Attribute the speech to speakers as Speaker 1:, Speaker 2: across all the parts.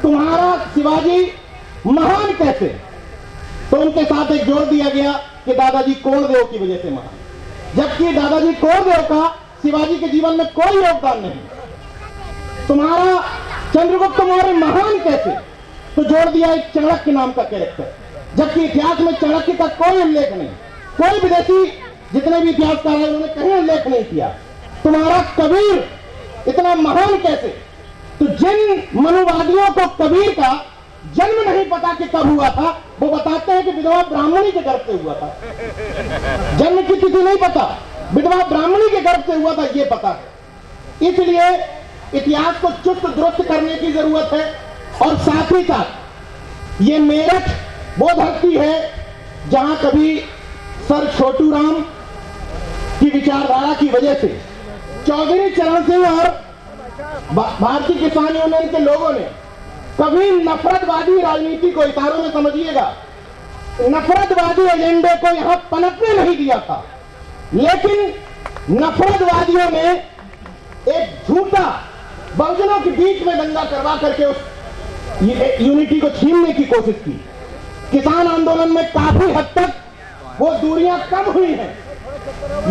Speaker 1: तुम्हारा शिवाजी महान कैसे, तो उनके साथ एक जोड़ दिया गया कि दादाजी कोणदेव की वजह से महान, जबकि दादाजी कोणदेव का शिवाजी के जीवन में कोई योगदान नहीं। तुम्हारा चंद्रगुप्त मौर्य महान कैसे, तो जोड़ दिया एक चाणक्य नाम का कैरेक्टर, जबकि इतिहास में चाणक्य का कोई उल्लेख नहीं। कोई विदेशी जितने भी इतिहासकार हैं उन्होंने कहीं उल्लेख नहीं किया। तुम्हारा कबीर इतना महान कैसे, तो जिन मनुवादियों को कबीर का जन्म नहीं पता कि कब हुआ था, वो बताते हैं कि विधवा ब्राह्मणी के गर्भ से हुआ था। जन्म की तिथि नहीं पता, विधवा ब्राह्मणी के गर्भ से हुआ था ये पता है। इसलिए इतिहास को चुस्त दुरुस्त करने की जरूरत है। और साथ ही साथ ये मेरठ वो धरती है जहां कभी सर छोटू राम की विचारधारा की वजह से चौधरी चरण सिंह और भारतीय किसान यूनियन के लोगों ने कभी नफरतवादी राजनीति को, इशारों में समझिएगा, नफरतवादी एजेंडे को यहां पनपने नहीं दिया था। लेकिन नफरतवादियों ने एक झूठा बहुजनों के बीच में दंगा करवा करके उस यूनिटी को छीनने की कोशिश की। किसान आंदोलन में काफी हद तक वो दूरियां कम हुई हैं।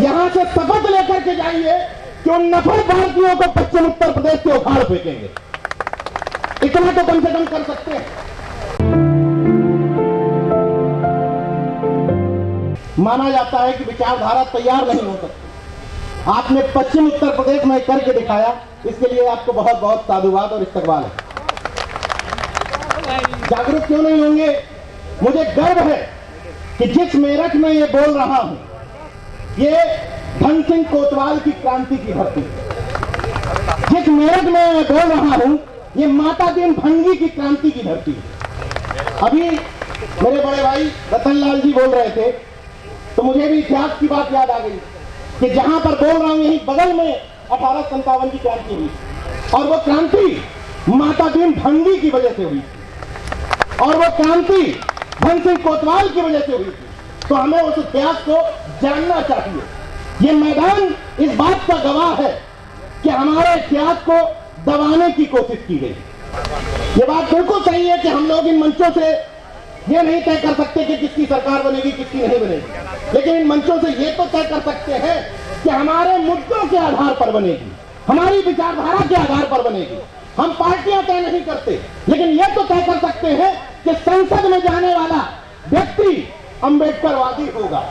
Speaker 1: यहां से शपथ लेकर के जाइए कि उन नफरत भारतीयों को पश्चिम उत्तर प्रदेश से उखाड़ फेंकेंगे। इतना तो कम से कम कर सकते हैं। माना जाता है कि विचारधारा तैयार नहीं हो सकती। आपने पश्चिम उत्तर प्रदेश में करके दिखाया, इसके लिए आपको बहुत बहुत साधुवाद और इस्तकबाल है। जागरूक क्यों नहीं होंगे? मुझे गर्व है कि जिस मेरठ में ये बोल रहा हूं, ये धन सिंह कोतवाल की क्रांति की धरती है। जिस मेरठ में मैं बोल रहा हूं, ये माता दीन भंगी की क्रांति की धरती है। अभी मेरे बड़े भाई रतनलाल जी बोल रहे थे तो मुझे भी इतिहास की बात याद आ गई कि जहां पर बोल रहा हूं यही बगल में 1857 की क्रांति हुई, और वो क्रांति माता दीन भंगी की वजह से हुई, और वो क्रांति धन सिंह कोतवाल की वजह से हुई थी। तो हमें उस इतिहास को जानना चाहिए। ये मैदान इस बात का गवाह है कि हमारे इतिहास को दबाने की कोशिश की गई। ये बात बिल्कुल सही है कि हम लोग इन मंचों से ये नहीं तय कर सकते कि किसकी सरकार बनेगी किसकी नहीं बनेगी, लेकिन इन मंचों से ये तो तय कर सकते हैं कि हमारे मुद्दों के आधार पर बनेगी, हमारी विचारधारा के आधार पर बनेगी। हम पार्टियां तय नहीं करते, लेकिन यह तो तय कर सकते हैं कि संसद में जाने वाला व्यक्ति अंबेडकरवादी होगा,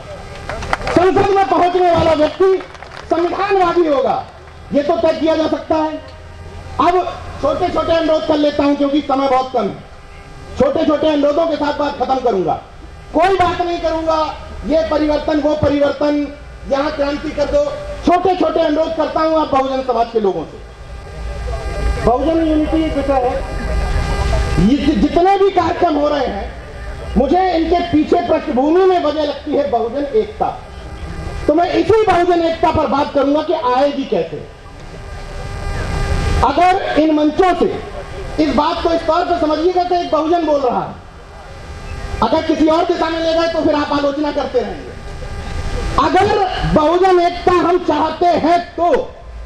Speaker 1: संसद में पहुंचने वाला व्यक्ति संविधानवादी होगा। यह तो तय किया जा सकता है। अब छोटे छोटे अनुरोध कर लेता हूं क्योंकि समय बहुत कम है। छोटे छोटे अनुरोधों के साथ बात खत्म करूंगा। कोई बात नहीं करूंगा ये परिवर्तन वो परिवर्तन, यहां क्रांति कर दो। छोटे छोटे अनुरोध करता हूं आप बहुजन समाज के लोगों से। बहुजन यूनिटी एक विषय है। जितने भी कार्यक्रम हो रहे हैं, मुझे इनके पीछे पृष्ठभूमि में वजह लगती है बहुजन एकता। तो मैं इसी बहुजन एकता पर बात करूंगा कि आएगी कैसे। अगर इन मंचों से इस बात को इस तौर पर समझिएगा कि एक बहुजन बोल रहा है, अगर किसी और दिशा में ले गए तो फिर आप आलोचना करते रहेंगे। अगर बहुजन एकता हम चाहते हैं तो,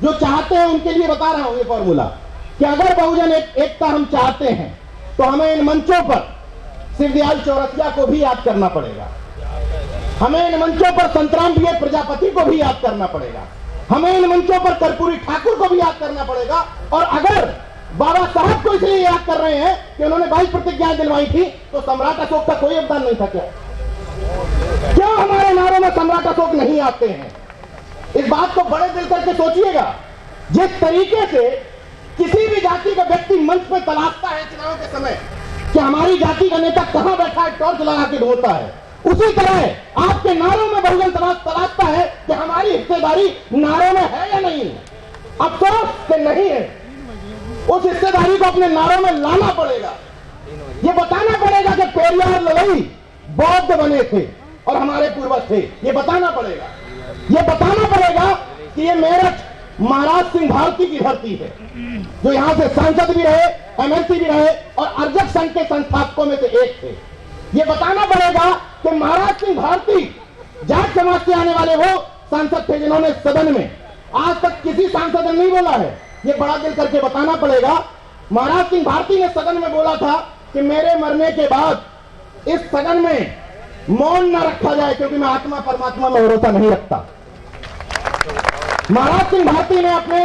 Speaker 1: जो चाहते हैं उनके लिए बता रहा हूं ये फॉर्मूला, कि अगर बहुजन एकता हम चाहते हैं तो हमें इन मंचों पर शिवदयाल चौरसिया को भी याद करना पड़ेगा, हमें इन मंचों पर संतराम प्रिय प्रजापति को भी याद करना पड़ेगा, हमें इन मंचों पर कर्पूरी ठाकुर को भी याद करना पड़ेगा। और अगर बाबा साहब को इसलिए याद कर रहे हैं कि उन्होंने 22 प्रतिज्ञाएं दिलवाई थी, तो सम्राट अशोक का कोई योगदान नहीं था क्या? क्यों हमारे नारों में सम्राट अशोक नहीं आते हैं? इस बात को बड़े दिल करके सोचिएगा। जिस तरीके से किसी भी जाति का व्यक्ति मंच पर तलाशता है चुनाव के समय कि हमारी जाति का नेता कहां बैठा है, टॉर्च लगा के ढूंढता है, उसी तरह आपके नारों में बहुजन तलाशता है कि हमारी हिस्सेदारी नारों में है या नहीं। अफसोस कि नहीं है। उस हिस्सेदारी को अपने नारों में लाना पड़ेगा। ये बताना पड़ेगा कि पेरियार लड़ई बौद्ध बने थे और हमारे पूर्वज थे। ये बताना पड़ेगा। ये बताना पड़ेगा कि ये मेरठ महाराज सिंह भारती की धरती है, जो यहां से सांसद भी रहे, एमएलसी भी रहे और अर्जक संघ के संस्थापकों में से एक थे। ये बताना पड़ेगा कि महाराज सिंह भारती जाट समाज से आने वाले वो सांसद थे जिन्होंने सदन में आज तक किसी सांसद ने नहीं बोला है। ये बड़ा दिल करके बताना पड़ेगा महाराज सिंह भारती ने सदन में बोला था कि मेरे मरने के बाद इस सदन में मौन न रखा जाए, क्योंकि मैं आत्मा परमात्मा में भरोसा नहीं रखता। महाराज सिंह भारती ने अपने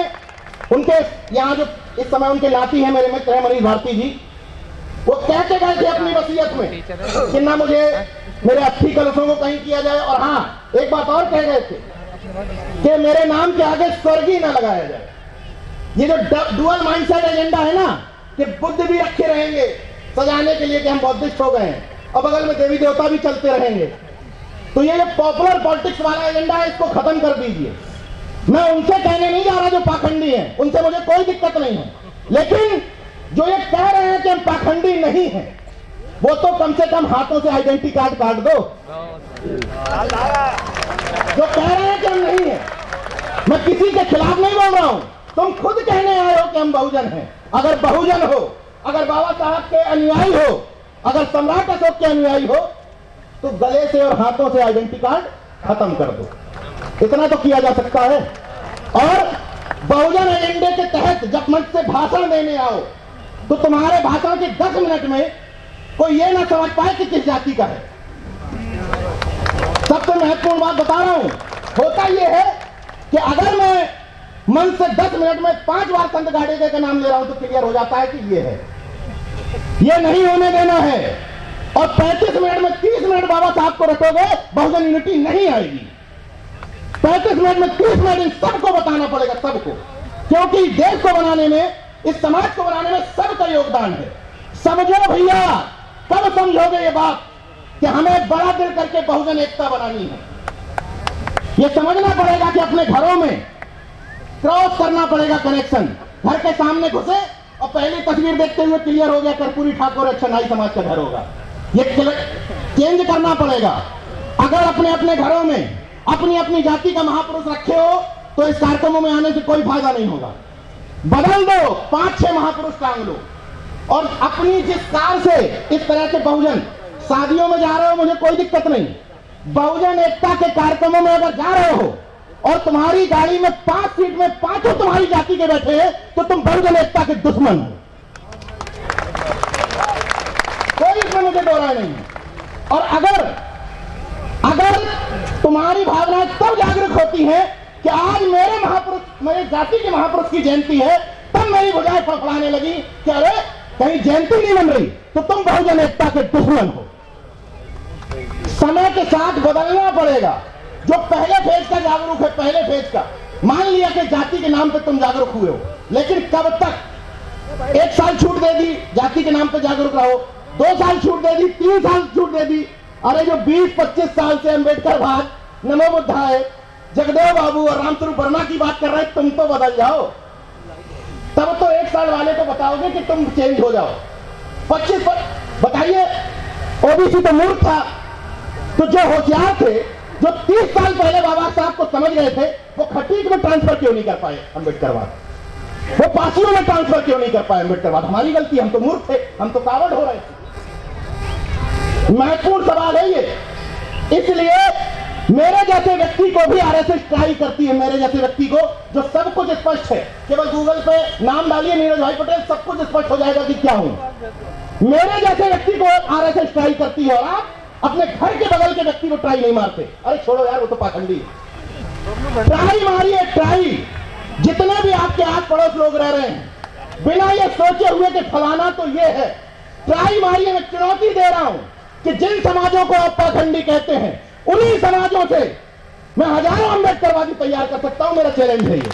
Speaker 1: उनके यहां जो इस समय उनके नाती हैं, मेरे मित्र हैं मनीष भारती जी, वो कहते गए थे अपनी वसीयत में कि ना मुझे मेरे अस्थि कलशों को कहीं किया जाए, और हाँ एक बात और कह गए थे कि मेरे नाम के आगे स्वर्गीय न लगाया जाए। ये जो डुअल माइंडसेट एजेंडा है ना, कि बुद्ध भी रखे रहेंगे सजाने के लिए कि हम बौद्धिस्ट हो गए हैं, और बगल में देवी देवता भी चलते रहेंगे, तो ये जो पॉपुलर पॉलिटिक्स वाला एजेंडा है इसको खत्म कर दीजिए। मैं उनसे कहने नहीं जा रहा जो पाखंडी हैं, उनसे मुझे कोई दिक्कत नहीं है, लेकिन जो ये कह रहे हैं कि हम पाखंडी नहीं हैं, वो तो कम से कम हाथों से आइडेंटिटी कार्ड काट दो। जो कह रहे हैं कि हम नहीं हैं, मैं किसी के खिलाफ नहीं बोल रहा हूं, तुम खुद कहने आए हो कि हम बहुजन हैं। अगर बहुजन हो, अगर बाबा साहब के अनुयायी हो, अगर सम्राट अशोक के अनुयायी हो, तो गले से और हाथों से आइडेंटिटी कार्ड खत्म कर दो। इतना तो किया जा सकता है। और बहुजन एजेंडे के तहत जब मंच से भाषण देने आओ, तो तुम्हारे भाषण के 10 मिनट में कोई ये ना समझ पाए कि किस जाति का है। सबसे महत्वपूर्ण बात बता रहा हूं, होता यह है कि अगर मैं मंच से 10 मिनट में 5 बार संत गाड़ेकर का नाम ले रहा हूं, तो क्लियर हो जाता है कि ये है। ये नहीं होने देना है। और 35 मिनट में 30 मिनट बाबा साहब को रटोगे, बहुजन यूनिटी नहीं आएगी। 35 मिनट में 30 मिनट इन सबको बताना पड़ेगा, सबको, क्योंकि देश को बनाने में, इस समाज को बनाने में सबका योगदान है। समझो भैया, कब समझोगे ये बात कि हमें बड़ा दिल करके बहुजन एकता बनानी है। ये समझना पड़ेगा कि अपने घरों में क्रॉस करना पड़ेगा कनेक्शन। घर के सामने घुसे और पहली तस्वीर देखते हुए क्लियर हो गया कर्पूरी ठाकुर एक शनाई समाज का घर होगा। ये चेंज करना पड़ेगा। अगर अपने अपने घरों में अपनी अपनी जाति का महापुरुष रखे हो, तो इस कार्यक्रमों में आने से कोई फायदा नहीं होगा। बदल दो, 5-6 महापुरुष टांग लो। और अपनी जिस कार से इस तरह के बहुजन शादियों में जा रहे हो, मुझे कोई दिक्कत नहीं। बहुजन एकता के कार्यक्रमों में अगर जा रहे हो और तुम्हारी गाड़ी में 5 सीट में 5 तुम्हारी जाति के बैठे हैं, तो तुम बहुजन एकता के दुश्मन हो। कोई इसमें मुझे दो राय नहीं है। और अगर तुम्हारी भावनाएं तब जागरूक होती हैं कि आज मेरे महापुरुष, मेरे जाति के महापुरुष की जयंती है, तब मेरी भुजाएं फड़फड़ाने लगी कि अरे कहीं जयंती नहीं बन रही, तो तुम बहुजन एकता के दुश्मन हो। समय के साथ बदलना पड़ेगा। जो पहले फेज का जागरूक है, पहले फेज का, मान लिया कि जाति के नाम पे तुम जागरूक हुए हो, लेकिन कब तक? 1 साल छूट दे दी, जाति के नाम पे जागरूक रहो। 2 साल छूट दे दी, 3 साल छूट दे दी। अरे जो 20-25 साल से अंबेडकर भाग, नमो बुद्धाय, जगदेव बाबू और रामस्वरूप वर्मा की बात कर रहे हैं, तुम तो बदल जाओ। तब तो 1 साल वाले को बताओगे कि तुम चेंज हो जाओ। 25 बताइए, ओबीसी तो मूर्ख था, तो जो होशियार थे, जो 30 साल पहले बाबा साहब को समझ गए थे, वो खटीक में ट्रांसफर क्यों नहीं कर पाए अंबेडकरवाद? वो पासियों में ट्रांसफर क्यों नहीं कर पाए अंबेडकरवाद? हमारी गलती, हम तो मूर्ख थे, हम तो कावड़ हो रहे थे। महत्वपूर्ण सवाल है ये। इसलिए मेरे जैसे व्यक्ति को भी आरएसएस ट्राई करती है, मेरे जैसे व्यक्ति को जो सब कुछ स्पष्ट है। केवल गूगल पे नाम डालिए नीरज भाई पटेल, सब कुछ स्पष्ट हो जाएगा कि क्या हूं। मेरे जैसे व्यक्ति को आरएसएस ट्राई करती है, और आप अपने घर के बगल के व्यक्ति को ट्राई नहीं मारते। अरे छोड़ो यार, वो तो पाखंडी है। ट्राई मारिए, ट्राई। जितने भी आपके आस पड़ोस लोग रह रहे हैं, बिना ये सोचे हुए कि फलाना तो ये है, ट्राई मारिए। मैं चुनौती दे रहा हूं कि जिन समाजों को आप पाखंडी कहते हैं, उन्हीं समाजों से मैं हजारों अम्बेडकरवादी तैयार कर सकता हूं। मेरा चैलेंज है ये।